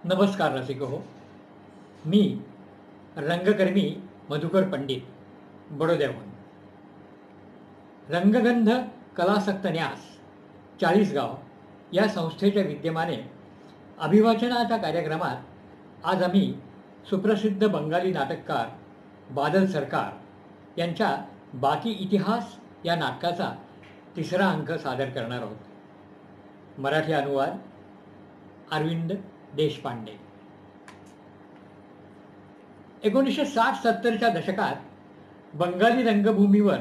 नमस्कार रसिको हो. मी रंगकर्मी मधुकर पंडित बडोद्याहून. रंगगंध कलासक्त न्यास चाळीसगाव या संस्थेच्या विद्यमाने अभिवाचनाच्या कार्यक्रमात आज आम्ही सुप्रसिद्ध बंगाली नाटककार बादल सरकार यांच्या बाकी इतिहास या नाटकाचा तिसरा अंक सादर करणार आहोत. मराठी अनुवाद अरविंद देशपांडे. 1960-70च्या दशकात बंगाली रंगभूमीवर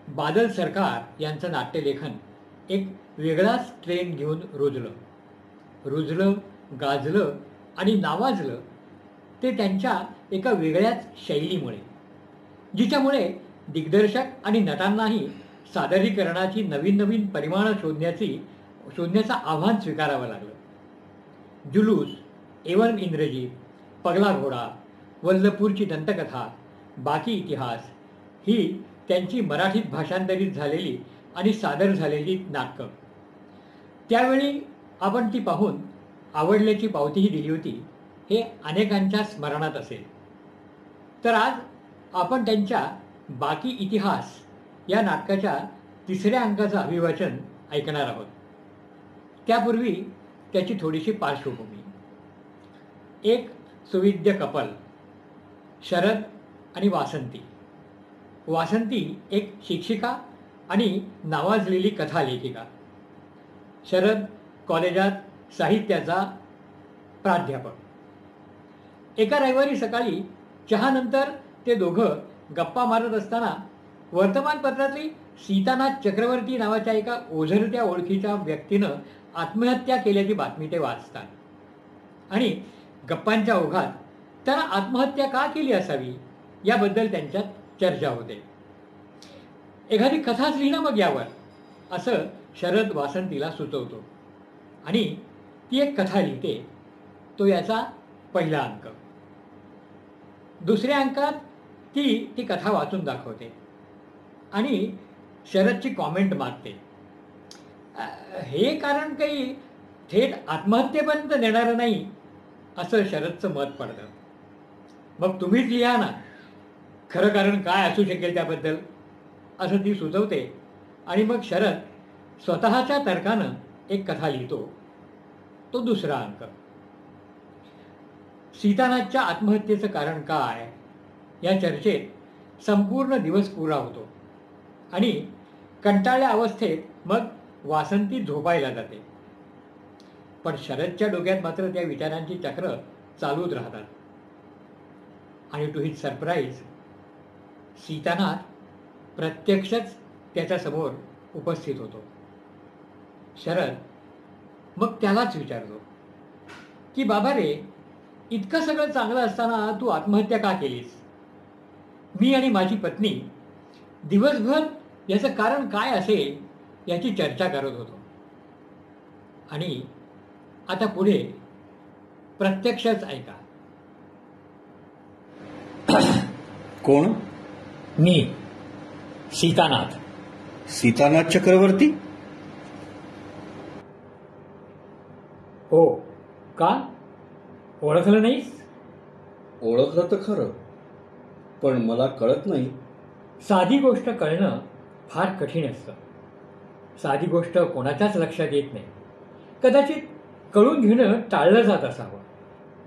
बादल सरकार यांचं नाट्यलेखन एक वेगळाच ट्रेंड घेऊन रुजलं, गाजलं आणि नावाजलं ते त्यांच्या एका वेगळ्याच शैलीमुळे, जिच्यामुळे दिग्दर्शक आणि नटांनाही सादरीकरणाची नवीन परिमाणं शोधण्याचं आव्हान स्वीकारावं लागलं. जुलूस, एवन इंद्रजीत, पगला घोडा, वल्लपूरची दंतकथा, बाकी इतिहास ही त्यांची मराठीत भाषांतरित झालेली आणि सादर झालेली नाटकं. त्यावेळी आपण ती पाहून आवडल्याची पावतीही दिली होती हे अनेकांच्या स्मरणात असेल. तर आज आपण त्यांच्या बाकी इतिहास या नाटकाच्या तिसऱ्या अंकाचं अभिवाचन ऐकणार आहोत. त्यापूर्वी त्याची थोडीशी पार्श्वभूमी. एक सुविद्य कपल, शरद आणि वासंती. वासंती एक शिक्षिका आणि नावाजलेली कथा लेखिका. शरद कॉलेजात साहित्याचा प्राध्यापक. एका रविवारी सकाळी चहानंतर ते दोघं गप्पा मारत असताना वर्तमानपत्रातली सीतानाथ चक्रवर्ती नावाच्या एका ओझरत्या ओळखीच्या व्यक्तीनं आत्महत्या केल्याची बातमी ते वाचतात आणि गप्पांच्या ओघात त्यानं आत्महत्या का केली असावी याबद्दल त्यांच्यात चर्चा होते. एखादी कथाच लिहिणं मग यावर, असं शरद वासंतीला सुचवतो आणि ती एक कथा लिहिते. तो याचा पहिला अंक. दुसऱ्या अंकात ती कथा वाचून दाखवते आणि शरदची कॉमेंट मागते. हे कारण काही थेट आत्महत्येपर्यंत नेणारं नाही असं शरदचं मत पडतं. मग तुम्हीच लिहा ना, खरं कारण काय असू शकेल त्याबद्दल, असं ती सुचवते आणि मग शरद स्वतःच्या तर्कानं एक कथा लिहितो. तो दुसरा अंक. सीतानाथच्या आत्महत्येचं कारण काय या चर्चेत संपूर्ण दिवस पुरा होतो आणि कंटाळल्या अवस्थेत मग वासंती झोपायला जाते. पण शरदच्या डोक्यात मात्र त्या विचारांची चक्र चालूच राहतात. आणि टू हिज सरप्राईज, सीतानाथ प्रत्यक्षच त्याच्यासमोर उपस्थित होतो. शरद मग त्यालाच विचारतो की बाबा रे, इतकं सगळं चांगलं असताना तू आत्महत्या का केलीस? मी आणि माझी पत्नी दिवसभर याचं कारण काय असेल याची चर्चा करत होतो आणि आता पुढे प्रत्यक्षच ऐका. कोण? मी सीतानाथ. सीतानाथ चक्रवर्ती? हो. का ओळखलं नाहीस? ओळखलं तर खरं, पण मला कळत नाही. साधी गोष्ट कळणं फार कठीण असतं. साधी गोष्ट कोणाच्याच लक्षात येत नाही. कदाचित कळून घेणं टाळलं जात असावं.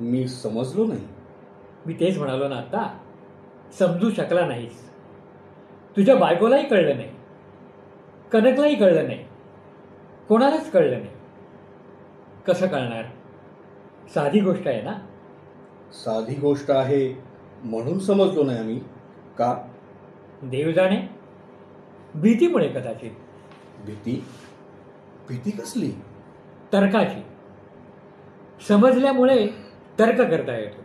मी समजलो नाही. मी तेच म्हणालो ना आता, समजू शकला नाहीस. तुझ्या बायकोलाही कळलं नाही, कनकलाही कळलं नाही, कोणालाच कळलं नाही. कसं कळणार? साधी गोष्ट आहे ना. साधी गोष्ट आहे म्हणून समजलो नाही आम्ही. का? देव जाणे. भीतीमुळे कदाचित. भीती? भीती कसली? तर्काची. समजल्यामुळे तर्क करता येतो.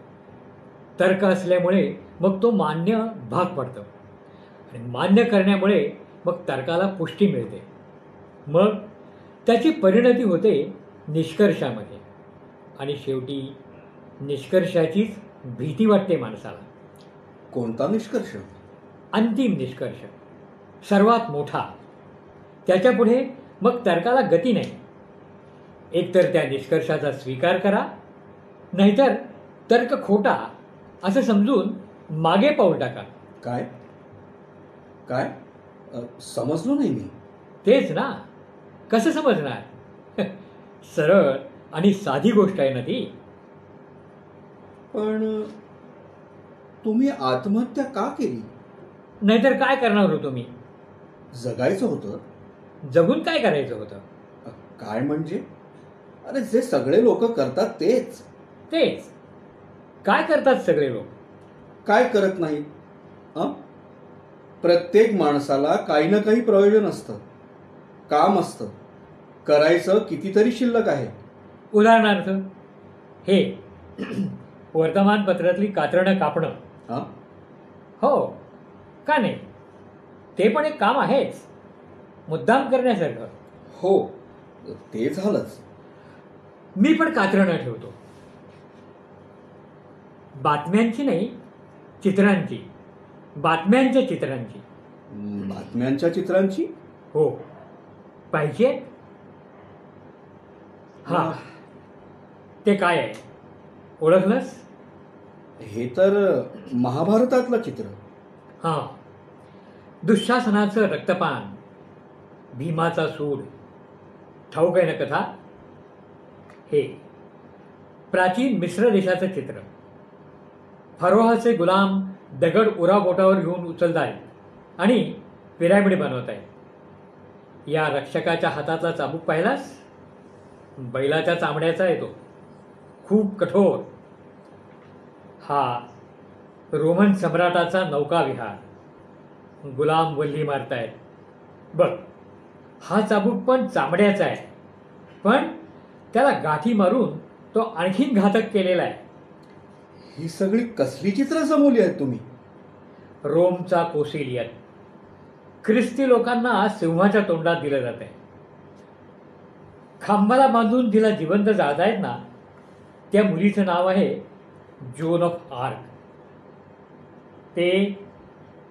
तर्क असल्यामुळे मग तो मान्य भाग पडतो आणि मान्य करण्यामुळे मग तर्काला पुष्टी मिळते. मग त्याची परिणती होते निष्कर्षामध्ये आणि शेवटी निष्कर्षाचीच भीती वाटते माणसाला. कोणता निष्कर्ष? अंतिम निष्कर्ष, सर्वात मोठा. त्याच्यापुढे मग तर्काला गती नाही. एकतर त्या निष्कर्षाचा स्वीकार करा, नाहीतर तर्क खोटा असं समजून मागे पाऊल टाका. काय काय समजलो नाही मी. तेच ना, कसं समजणार? सरळ आणि साधी गोष्ट आहे ना ती. पण तुम्ही आत्महत्या का केली? नाहीतर काय करणार होतो मी? जगायचं होतं. जगून काय करायचं होतं? काय म्हणजे? अरे जे सगळे लोक करतात तेच. तेच. काय करतात सगळे लोक? काय करत नाहीत? हं? प्रत्येक माणसाला काही ना काही प्रयोजन असतं, काम असतं, करायचं कितीतरी शिल्लक आहे. उदाहरणार्थ हे वर्तमानपत्रातली कात्रणं कापणं. हा, हो, का नाही? ते पण एक काम आहेच, मुद्दाम करण्यासारखं. हो, ते झालंच. मी पण कात्रणं ठेवतो. बातम्यांची नाही, चित्रांची. बातम्यांच्या चित्रांची. बातम्यांच्या चित्रांची? हो, पाहिजे. हा, ते काय आहे ओळखलंस? हे तर महाभारतातलं चित्र. हा, दुःशासनाचं रक्तपान, भीमाचा सूड. ठाऊक आहे ना कथा? हे प्राचीन मिस्र देशाचं चित्र. फरोहाचे गुलाम दगड उरापोटावर घेऊन उचलत आहेत आणि पिरॅमिड बनवत आहेत. या रक्षकाच्या हातातला चाबूक पाहिलास? बैलाच्या चामड्याचा आहे तो, खूप कठोर. हा रोमन सम्राटाचा नौकाविहार. गुलाम वल्ली मारतायत. बघ, हा चाबूक पण चामड्याचा आहे, पण त्याला गाठी मारून तो आणखीन घातक केलेला आहे. ही सगळी कसली चित्र जमवली आहेत तुम्ही? रोमचा पोसिलियन. ख्रिस्ती लोकांना सिंहाच्या तोंडात दिलं जात आहे. खांबाला बांधून तिला जिवंत जाळतायत ना, त्या मुलीचं नाव आहे जोन ऑफ आर्क. ते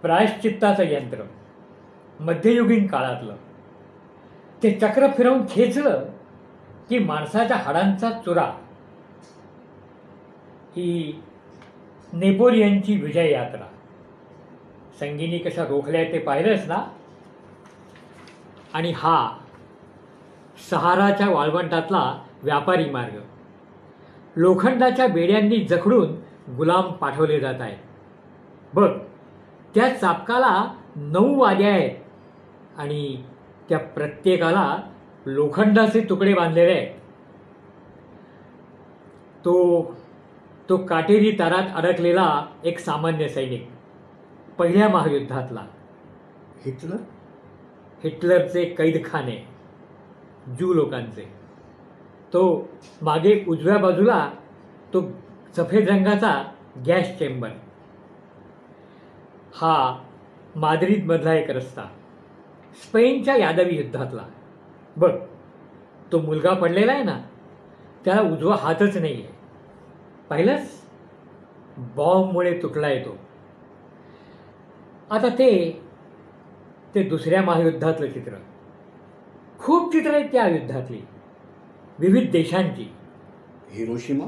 प्रायश्चित्ताचं यंत्र, मध्ययुगीन काळातलं. ते चक्र फिरवून खेचलं की माणसाच्या हाडांचा चुरा. ही नेपोलियनची विजय यात्रा. संगीनी कशा रोखल्या ते पाहिलंच ना? आणि हा सहाराच्या वाळवंटातला व्यापारी मार्ग. लोखंडाच्या बेड्यांनी जखडून गुलाम पाठवले जात आहेत. बघ, त्या चापकाला 9 वाद्या आहेत आणि त्या प्रत्येकाला लोखंडाचे तुकडे बांधलेले आहेत. तो काटेरी तारात अडकलेला एक सामान्य सैनिक, पहिल्या महायुद्धातला. हिटलरचे कैदखाने, ज्यू लोकांचे. तो मागे उजव्या बाजूला तो सफेद रंगाचा गॅस चेंबर. हा माद्रिदमधला एक रस्ता, स्पेनच्या यादवी युद्धातला. बघ, तो मुलगा पडलेला आहे ना, त्याला उजवा हातच नाही आहे. पाहिलंस? बॉम्बमुळे तुटलाय तो. आता ते दुसऱ्या महायुद्धातलं चित्र. खूप चित्र आहेत त्या युद्धातली, विविध देशांची. हिरोशिमा?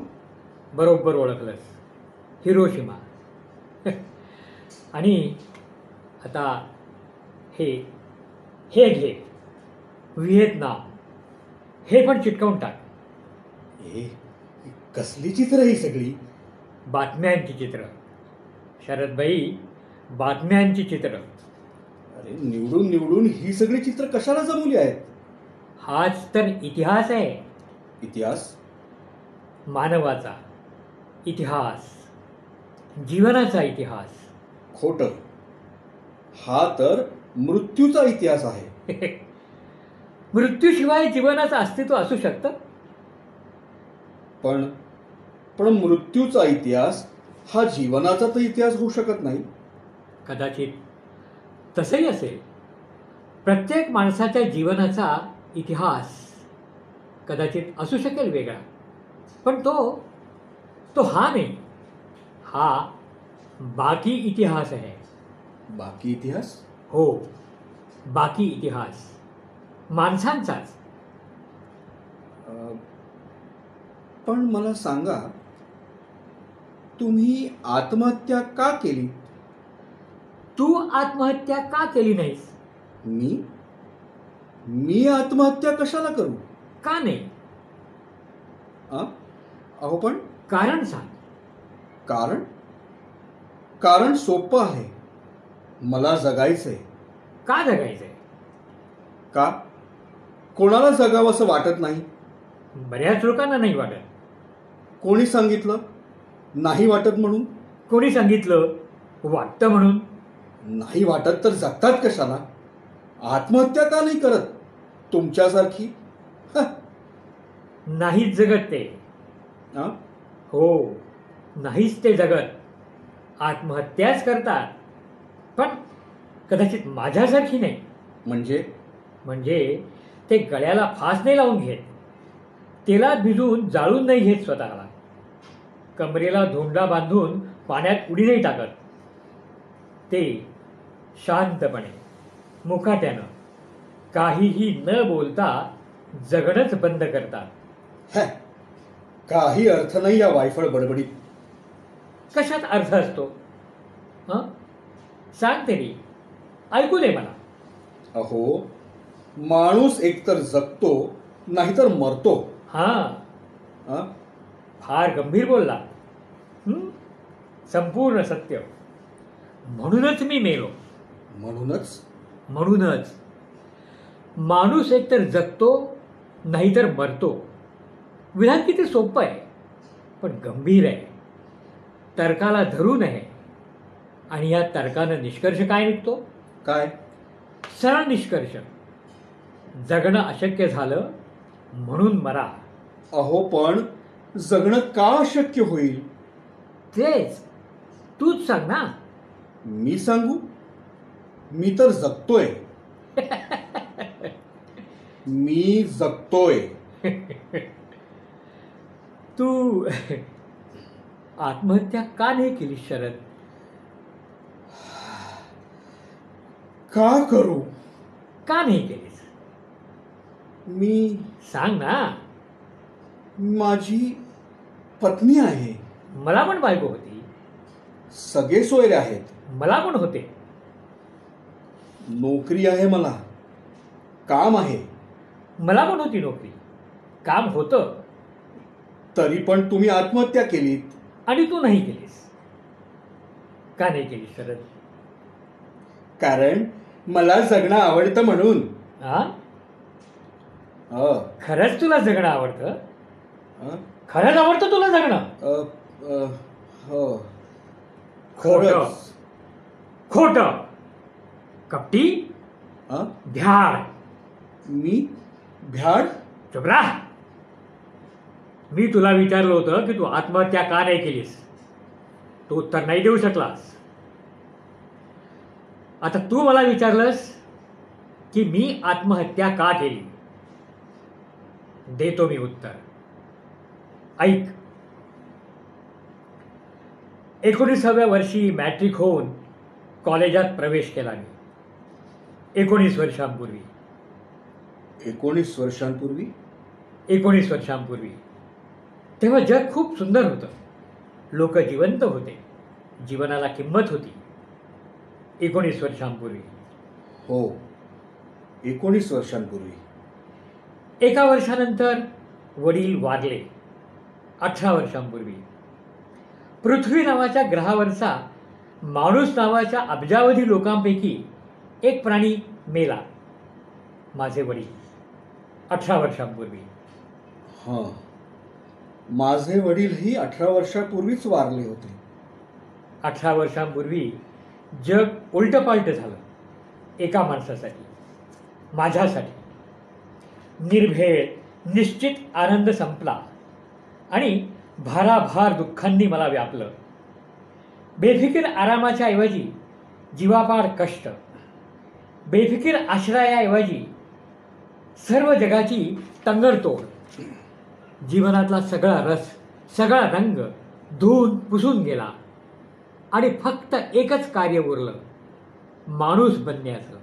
बरोबर ओळखलंस, हिरोशिमा. आणि आता हे घे, व्हिएतनाम. हे पण चिटकवून टाक. कसली चित्र ही सगळी? बातम्यांची चित्र शरदबाई, बातम्यांची चित्र. अरे निवडून निवडून ही सगळी चित्र कशाला जमवली आहेत? हाच तर इतिहास आहे. इतिहास? मानवाचा इतिहास, जीवनाचा इतिहास. खोटं. हा तर मृत्यूचा इतिहास आहे. मृत्यूशिवाय जीवनाचं अस्तित्व असू शकतं? पण मृत्यूचा इतिहास हा जीवनाचा तर इतिहास होऊ शकत नाही. कदाचित तसंही असेल. प्रत्येक माणसाच्या जीवनाचा इतिहास कदाचित असू शकेल वेगळा, पण तो हा नाही. हा बाकी इतिहास आहे. बाकी इतिहास? हो, बाकी इतिहास माणसांचाच. पण मला सांगा, तुम्ही आत्महत्या का केली? तू आत्महत्या का केली नाहीस? मी मी आत्महत्या कशाला करू? का नाही? आ? अहो पण कारण सांग. कारण कारण सोपं आहे. मला जगायचंय. का जगायचंय? का? कोणाला जगावं असं वाटत नाही? बऱ्याच लोकांना नाही वाटत. कोणी सांगितलं नाही वाटत म्हणून? कोणी सांगितलं वाटतं म्हणून? नाही वाटत तर जगतात कशाला? आत्महत्या का नाही करत तुमच्यासारखी? ह. नाहीच जगत ते. आ? हो, नाहीच ते जगत. आत्महत्याच करतात. पण कदाचित माझ्यासारखी नाही. म्हणजे ते गळ्याला फास नाही लावून घेत. तेलात भिजून जाळून नाही घेत स्वतःला. कमरेला धोंडा बांधून पाण्यात उडी नाही टाकत. ते शांतपणे मुकाट्यानं काहीही न बोलता जगणंच बंद करतात. ह. काही अर्थ नाही या वायफळ बडबडीत. कशात अर्थ असतो? हं? सांग तरी, ऐकू दे मला. अहो, माणूस एकतर जगतो नाहीतर मरतो. हां, आ? फार गंभीर बोलला. संपूर्ण सत्य. म्हणूनच मी मेलो. म्हणूनच माणूस एकतर जगतो नाहीतर मरतो. विधान किती सोपं आहे, पण गंभीर आहे. तर्काला धरू नये. आणि या तर्कानं निष्कर्ष काय निघतो? काय? सरळ निष्कर्ष. जगणं अशक्य झालं म्हणून मरा. अहो पण जगणं का अशक्य होईल? तेच तूच सांग ना. मी सांगू? मी तर जगतोय. मी जगतोय. तू आत्महत्या का नाही केली शरद? का करू? का नाही केलीस? मी सांग ना. माझी पत्नी आहे. मला पण बायको होती. सगळे सोयरे आहेत. मला पण होते. नोकरी आहे मला. काम आहे. मला पण होती नोकरी. काम होतं. तरी पण तुम्ही आत्महत्या केलीत. आणि तू नाही केलीस. का नाही केली शरद? कारण मला जगणं आवडतं म्हणून. हा? अ, खरंच तुला जगणं आवडतं? अ, खरंच आवडतं तुला जगणं? अ, अ, हो. खोटं. खरंच. खोटं. कपटी. अ? भ्याड. मी भ्याड? चुप राह. मी तुला विचारलं होतं की तू आत्महत्या का नाही केलीस. तू उत्तर नाही देऊ शकलास. आता तू मला विचारलंस की मी आत्महत्या का केली. देतो मी उत्तर. ऐक. 19व्या वर्षी मॅट्रिक होऊन कॉलेजात प्रवेश केला मी. 19 वर्षांपूर्वी. 19 वर्षांपूर्वी? 19 वर्षांपूर्वी. तेव्हा जग खूप सुंदर होतं. लोक जिवंत होते. जीवनाला किंमत होती. 19 वर्षांपूर्वी. हो, 19 वर्षांपूर्वी. एका वर्षानंतर वडील वारले. 18 वर्षांपूर्वी. पृथ्वी नावाच्या ग्रहावरचा माणूस नावाच्या अब्जावधी लोकांपैकी एक प्राणी मेला. माझे वडील. 18 वर्षांपूर्वी. हां, माझे वडीलही 18 वर्षापूर्वीच वारले होते. 18 वर्षांपूर्वी जग उलटपालट झालं. एका माणसासाठी, माझ्यासाठी. निर्भेळ निश्चित आनंद संपला आणि भाराभार दुःखांनी मला व्यापलं. बेफिकीर आरामाच्या ऐवजी जीवापाड कष्ट. बेफिकीर आश्रयाऐवजी सर्व जगाची तंगडतोड. जीवनातला सगळा रस, सगळा रंग धुवून पुसून गेला आणि फक्त एकच कार्य उरलं, माणूस बनण्याचं.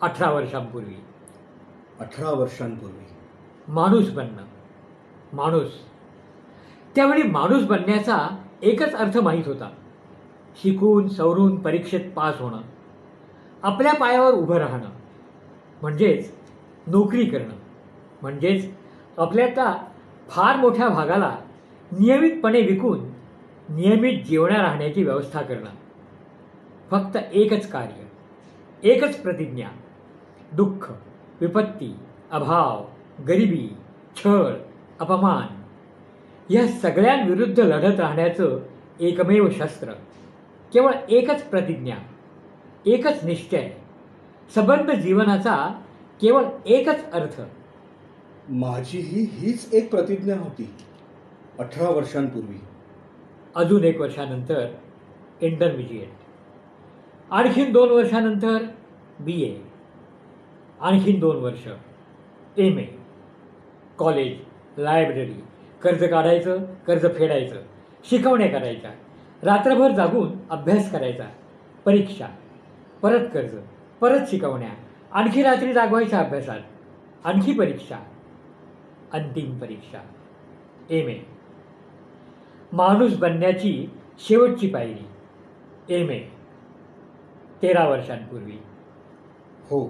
18 वर्षांपूर्वी. 18 वर्षांपूर्वी. माणूस बनणं. माणूस. त्यावेळी माणूस बनण्याचा एकच अर्थ माहीत होता, शिकून सवरून परीक्षेत पास होणं, आपल्या पायावर उभं राहणं, म्हणजेच नोकरी करणं, म्हणजेच आपल्यातल्या फार मोठ्या भागाला नियमितपणे विकून नियमित जेवण्या राहण्याची व्यवस्था करणं. फक्त एकच कार्य, एकच प्रतिज्ञा, दुःख, विपत्ती, अभाव, गरिबी, छळ, अपमान या सगळ्यांविरुद्ध लढत राहण्याचं एकमेव शस्त्र, केवळ एकच प्रतिज्ञा, एकच निश्चय, सबंध जीवनाचा केवळ एकच अर्थ. माझीही हीच एक प्रतिज्ञा होती 18 वर्षांपूर्वी. अजून 1 वर्षानंतर इंटरमिजिएट, आणखीन 2 वर्षानंतर BA, आणखीन 2 वर्ष MA, कॉलेज, लायब्ररी, कर्ज काढायचं, कर्ज फेडायचं, शिकवण्या करायच्या, रात्रभर जागून अभ्यास करायचा, परीक्षा, परत कर्ज, परत शिकवण्या, आणखी रात्री जागवायच्या अभ्यासात, आणखी परीक्षा, अंतिम परीक्षा MA. माणूस बनण्याची शेवटची पायरी MA. 13 वर्षांपूर्वी. हो,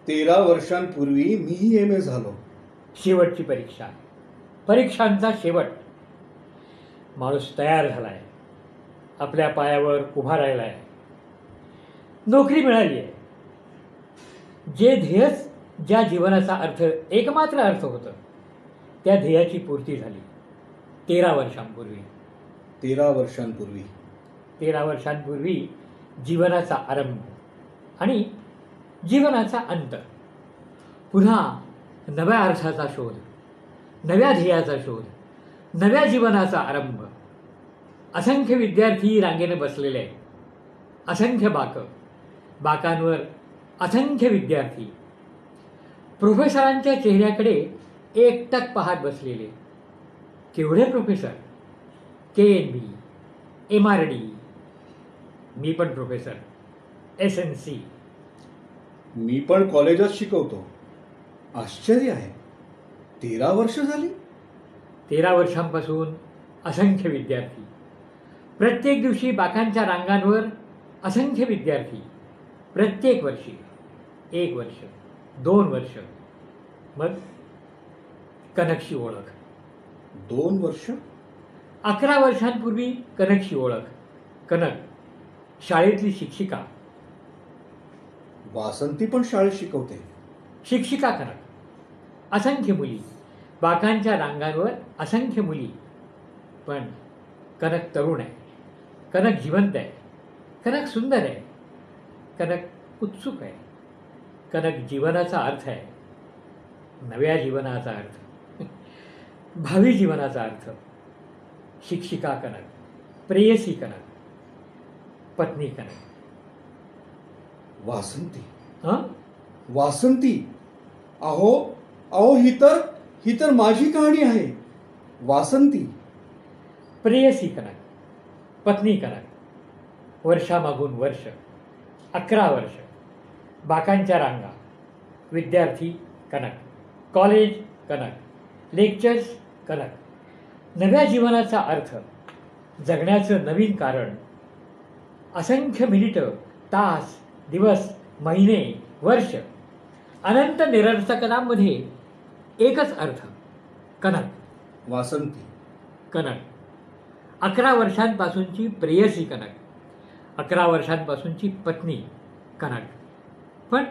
13 वर्षांपूर्वी मीही MA झालो. शेवटची परीक्षा, परीक्षांचा शेवट. माणूस तयार झालाय, आपल्या पायावर उभा राहिलाय, नोकरी मिळाली आहे. जे ध्येयच ज्या जीवनाचा अर्थ, एकमात्र अर्थ होतं, त्या ध्येयाची पूर्ती झाली 13 वर्षांपूर्वी. 13 वर्षांपूर्वी. 13 वर्षांपूर्वी जीवनाचा आरंभ आणि जीवनाचा अंत. पुन्हा नव्या अर्थाचा शोध, नव्या ध्येयाचा शोध, नव्या जीवनाचा आरंभ. असंख्य विद्यार्थी रांगेने बसलेले आहेत, असंख्य बाकांवर असंख्य विद्यार्थी, प्रोफेसरांच्या चेहऱ्याकडे एकटक पाहत बसलेले. केवढे प्रोफेसर, KNB, MRD, मी पण प्रोफेसर, SNC. मी पण कॉलेजात शिकवतो. आश्चर्य आहे, 13 वर्ष झाली. 13 वर्षांपासून असंख्य विद्यार्थी, प्रत्येक दिवशी बाकांच्या रांगांवर असंख्य विद्यार्थी, प्रत्येक वर्षी 1 वर्ष, 2 वर्ष, मग कनकशी ओळख. 2 वर्ष. 11 वर्षांपूर्वी कनकशी ओळख. कनक शाळेतली शिक्षिका. वासंती पण शाळेत शिकवते. शिक्षिका कनक. असंख्य मुली, बाकांच्या रांगांवर असंख्य मुली. पण कनक तरुण आहे, कनक जिवंत आहे, कनक सुंदर आहे, कनक उत्सुक आहे, कनक जीवनाचा अर्थ आहे, नव्या जीवनाचा अर्थ, भावी जीवनाचा अर्थ. शिक्षिका कनक, प्रेयसी कनक, पत्नी कनक. वासंती. हं? वासंती. अहो अहो ही तर माझी कहाणी आहे. वासंती. प्रेयसी कनक, पत्नी कनक. वर्षामागून वर्ष, 11 वर्ष, बाकांच्या रांगा, विद्यार्थी कनक, कॉलेज कनक, लेक्चर्स कनक, नव्या जीवनाचा अर्थ, जगण्याचं नवीन कारण. असंख्य मिनिटं, तास, दिवस, महिने, वर्ष, अनंत निरर्थकतांमध्ये एकच अर्थ, कनक. वासंती. कनक. 11 वर्षांपासूनची प्रेयसी कनक, 11 वर्षांपासूनची पत्नी कनक. पण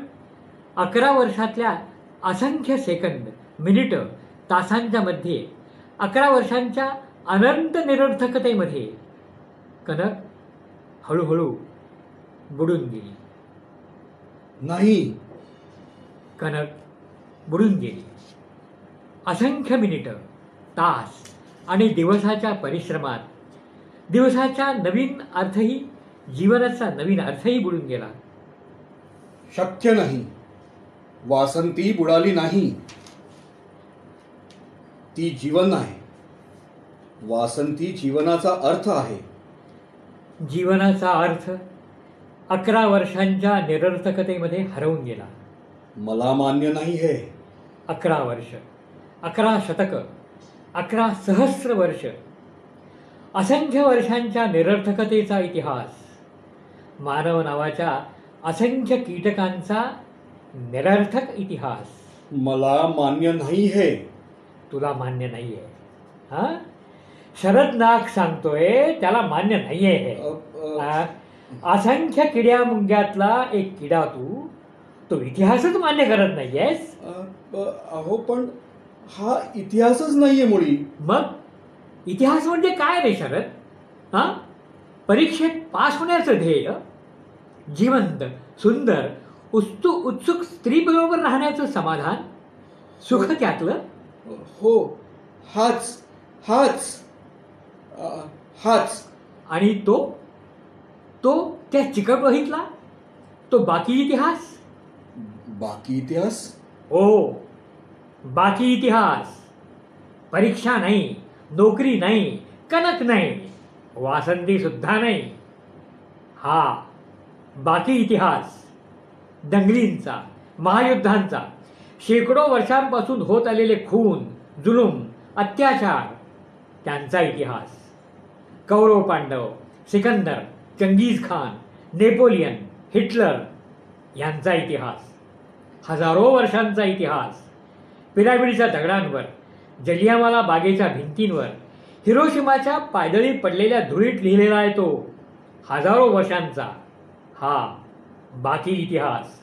11 वर्षातल्या असंख्य सेकंद, मिनिटं, तासांच्या मध्ये, 11 वर्षांच्या अनंत निरर्थकतेमध्ये कनक हळूहळू बुडून गेली. नाही. कनक बुडून गेली. असंख्य मिनिटं, तास आणि दिवसाच्या परिश्रमात दिवसाच्या नवीन अर्थही, जीवनाचा नवीन अर्थही बुडून गेला. शक्य नाही. वासंती बुडाली नाही. ती जीवन आहे. वासंती जीवनाचा अर्थ आहे. जीवनाचा अर्थ 11 वर्षांच्या निरर्थकतेमध्ये हरवून गेला. मला मान्य नाही हे. 11 वर्ष, 11 शतकं, 11 सहस्र वर्ष, असंख्य वर्षांच्या निरर्थकतेचा इतिहास, मानव नावाच्या असंख्य कीटकांचा निरर्थक इतिहास. मला मान्य नाही हे. तुला मान्य नाहीये? हा, शरद नाग सांगतोय त्याला मान्य नाहीये हे. हा? असंख्य किड्या मुंग्यातला एक किडा तू, तो इतिहासच मान्य करत नाहीयेस. अहो पण हा इतिहासच नाहीये मुळी. मग इतिहास म्हणजे काय रे शरद? हा, परीक्षेत पास होण्याचं ध्येय, जिवंत सुंदर उत्सुक स्त्रीबरोबर राहण्याचं समाधान, सुख त्यातलं? हो, हाच हाच हाच. आणि तो तो त्या चिकट वहीतला तो बाकी इतिहास? बाकी इतिहास? हो, बाकी इतिहास. परीक्षा नाही, नोकरी नाही, कनक नाही, वासंती सुद्धा नाही. हा बाकी इतिहास, दंगलींचा, महायुद्धांचा, शेकडो वर्षांपासून होत आलेले खून, जुलूम, अत्याचार, त्यांचा इतिहास. कौरव पांडव, सिकंदर, चंगीज खान, नेपोलियन, हिटलर यांचा इतिहास. हजारो वर्षांचा इतिहास. पिरामिडच्या दगडांवर, जलियांवाला बागेच्या भिंतींवर, हिरोशिमाच्या पायदळी पडलेल्या धुळीत लिहिलेला आहे तो हजारो वर्षांचा हा बाकी इतिहास.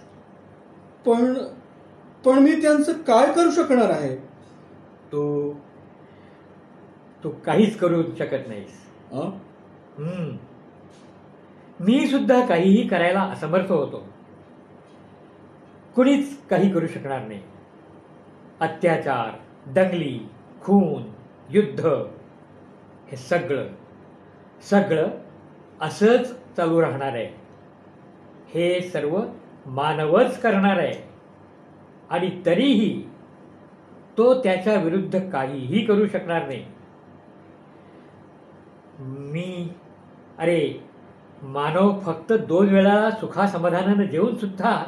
पण पण मी त्यांचं काय करू शकणार आहे? तू काहीच करू शकत नाहीस. मी सुद्धा काहीही करायला असमर्थ होतो. कुणीच काही करू शकणार नाही. अत्याचार, दंगली, खून, युद्ध हे सगळं सगळं असंच चालू राहणार आहे. हे सर्व मानवच करणार आहे. आणि तरीही तो त्याच्या विरुद्ध काहीही करू शकणार नाही. अरे मानव फक्त 2 वेळा सुखासमाधानानं जेवून सुद्धा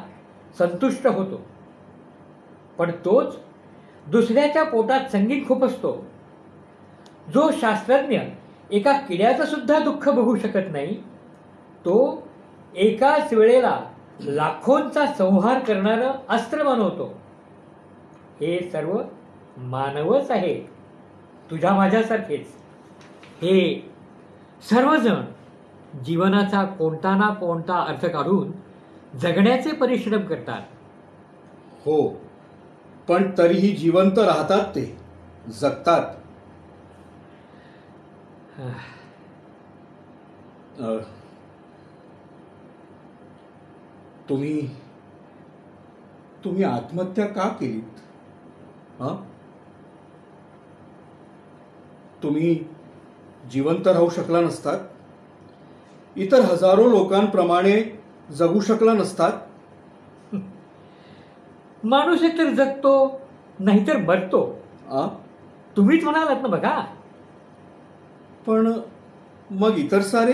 संतुष्ट होतो. पण तोच दुसऱ्याच्या पोटात संगीत खुपसतो. जो शास्त्रज्ञ एका किड्याचं सुद्धा दुःख बघू शकत नाही, तो एकाच वेळेला लाखोंचा संहार करणारं अस्त्र बनवतो. हे सर्व मानवच आहे, तुझ्या माझ्यासारखेच. हे सर्वजण जीवनाचा कोणता ना कोणता अर्थ काढून जगण्याचे परिश्रम करतात. हो, पण तरीही जिवंत राहतात, ते जगतात. तुम्ही आत्महत्या का केलीत? तुम्ही जिवंत राहू शकला नसतात? इतर हजारो लोकांप्रमाणे जगू शकला नसतात? माणूस एकतर जगतो नाहीतर मरतो. तुम्हीच म्हणालात ना बघा. पण मग इतर सारे?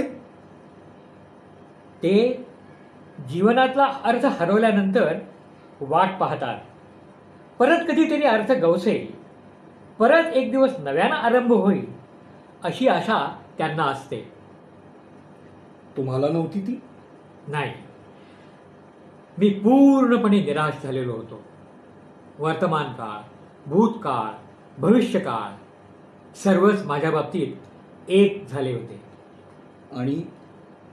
ते जीवनातला अर्थ हरवल्यानंतर वाट पाहतात. परत कधीतरी अर्थ गवसेल, परत एक दिवस नव्यानं आरंभ होईल अशी आशा त्यांना असते. तुम्हाला नव्हती ती? नाही, मी पूर्णपणे निराश झालेलो होतो. वर्तमान काळ, भूतकाळ, भविष्यकाळ सर्वच माझ्या बाबतीत एक झाले होते.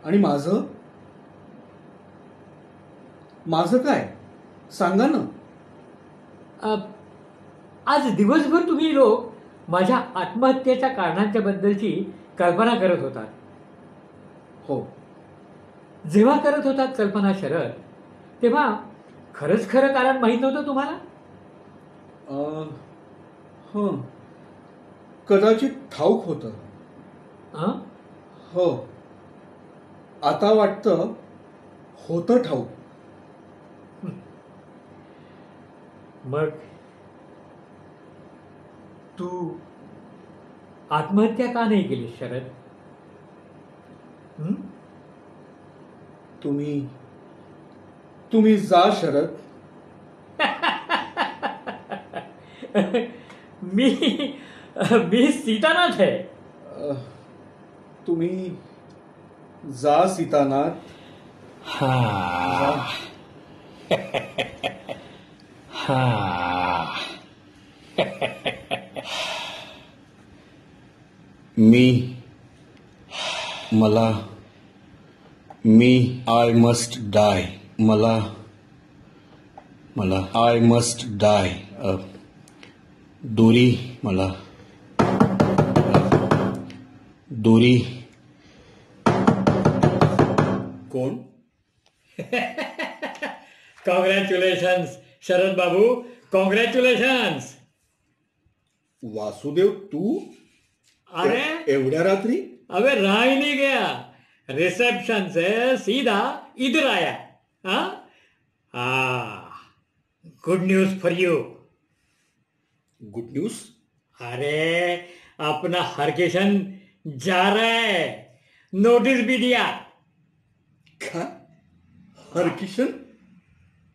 आणि माझं काय सांगा ना. आज दिवसभर तुम्ही लोक माझ्या आत्महत्येच्या कारणांच्या बद्दलची कल्पना करत होतात. हो, जेव्हा करत होतात कल्पना शरद, तेव्हा खरंच खरं कारण माहीत नव्हतं तुम्हाला? कदाचित ठाऊक होतं. हो, आता वाटतं होतं ठाऊक. मग तू आत्महत्या का नाही केली शरद? तुम्ही जा शरद. मी सीतानाथ आहे. तुम्ही जा सीतानाथ. हा हा I must die. I must die. दोरी. कोण? Congratulations Sharad Babu, congratulations. वासुदेव, तू अरे एवढ्या रात्री? अबे रहा ही नहीं गया, रिसेप्शन से सीधा इधर आया. Good news for you. Good news? अरे अपना हरकिशन जा रहा है, नोटिस भी दिया. क्या? हरकिशन?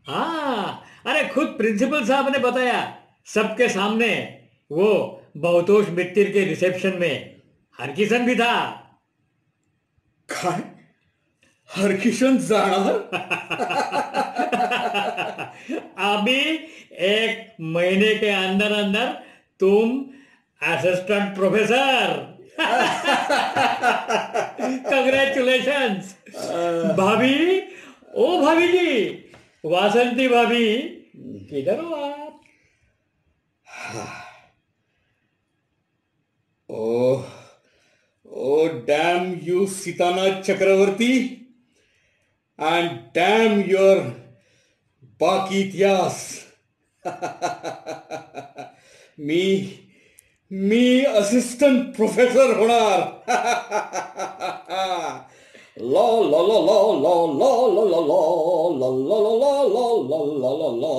हाँ, अरे खुद प्रिंसिपल साहब ने बताया सबके सामने. वो बहुतोष मित्तिर के रिसेप्शन में हरकिशन भी था. काय? हरकिशन जाणार? अभी 1 महीने के अंदर अंदर तुम असिस्टेंट प्रोफेसर. कंग्रेचुलेशंस. भाभी, ओ भाभी जी, वासंती भाभी, किधर हो आप? Oh, damn you, Sitanath Chakravarti, and damn your बाकी इतिहास. मी असिस्टंट प्रोफेसर होणार. ला ला ला ला ला ला ला ला ला ला ला ला ला ला ला ला.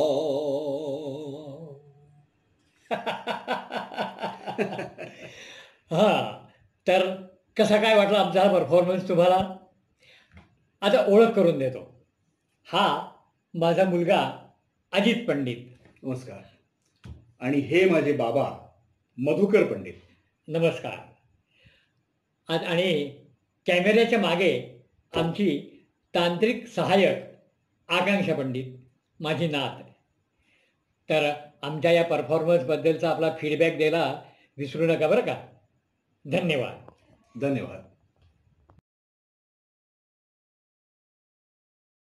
हा, तर कसा काय वाटला आमचा हा परफॉर्मन्स तुम्हाला? आता ओळख करून देतो. हा माझा मुलगा अजित पंडित. नमस्कार. आणि हे माझे बाबा मधुकर पंडित. नमस्कार. आणि कॅमेऱ्याच्या मागे आमची तांत्रिक सहाय्यक आकांक्षा पंडित, माझी नात. तर आमच्या या परफॉर्मन्सबद्दलचा आपला फीडबॅक द्यायला विसरू नका बरं का. धन्यवाद. धन्यवाद.